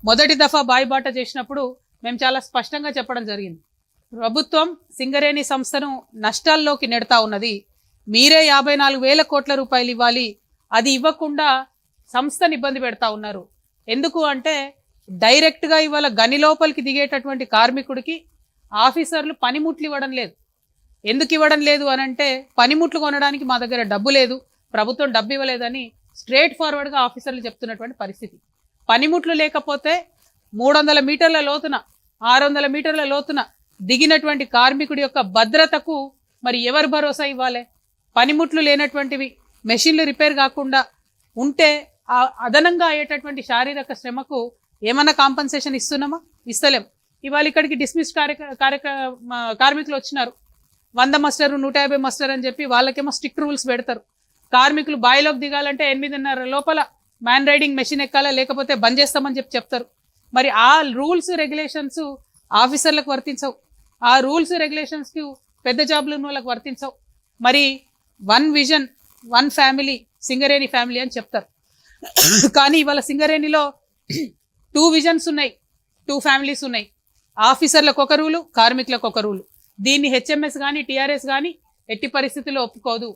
మొదటి దఫా బాయిబాట చేసినప్పుడు మేము చాలా స్పష్టంగా చెప్పడం జరిగింది. ప్రభుత్వం సింగరేణి సంస్థను నష్టాల్లోకి నెడతా ఉన్నది. మీరే 54,000 కోట్ల రూపాయలు ఇవ్వాలి, అది ఇవ్వకుండా సంస్థను ఇబ్బంది పెడతా ఉన్నారు. ఎందుకు అంటే డైరెక్ట్గా ఇవాళ గని లోపలికి దిగేటటువంటి కార్మికుడికి ఆఫీసర్లు పనిముట్లు ఇవ్వడం లేదు. ఎందుకు ఇవ్వడం లేదు అని అంటే పనిముట్లు కొనడానికి మా దగ్గర డబ్బు లేదు, ప్రభుత్వం డబ్బు ఇవ్వలేదని స్ట్రేట్ ఫార్వర్డ్గా ఆఫీసర్లు చెప్తున్నటువంటి పరిస్థితి. పనిముట్లు లేకపోతే 300 మీటర్ల లోతున 600 మీటర్ల లోతున దిగినటువంటి కార్మికుడి యొక్క భద్రతకు మరి ఎవరు భరోసా ఇవ్వాలి? పనిముట్లు లేనటువంటివి, మెషిన్లు రిపేర్ కాకుండా ఉంటే అదనంగా అయ్యేటటువంటి శారీరక శ్రమకు ఏమన్నా కాంపన్సేషన్ ఇస్తున్నామా? ఇస్తలేం. ఇవాళ ఇక్కడికి డిస్మిస్ కార్మికులు వచ్చినారు. 100 మస్టర్ 150 మస్టర్ అని చెప్పి వాళ్ళకేమో స్ట్రిక్ట్ రూల్స్ పెడతారు. కార్మికులు బాయిలోకి దిగాలంటే 8:30 లోపల మ్యాన్ రైడింగ్ మెషిన్ ఎక్కాలా, లేకపోతే బంద్ చేస్తామని చెప్తారు. మరి ఆ రూల్స్ రెగ్యులేషన్స్ ఆఫీసర్లకు వర్తించవు. ఆ రూల్స్ రెగ్యులేషన్స్కి పెద్ద జాబ్లు ఉన్న వాళ్ళకి వర్తించవు. మరి 1 విజన్ 1 ఫ్యామిలీ, సింగరేణి ఫ్యామిలీ అని చెప్తారు. కానీ ఇవాళ సింగరేణిలో 2 విజన్స్ ఉన్నాయి, 2 ఫ్యామిలీస్ ఉన్నాయి. ఆఫీసర్లకు ఒక రూలు, కార్మికులకు ఒక రూలు. దీన్ని హెచ్ఎంఎస్ కానీ టీఆర్ఎస్ కానీ ఎట్టి పరిస్థితుల్లో ఒప్పుకోదు.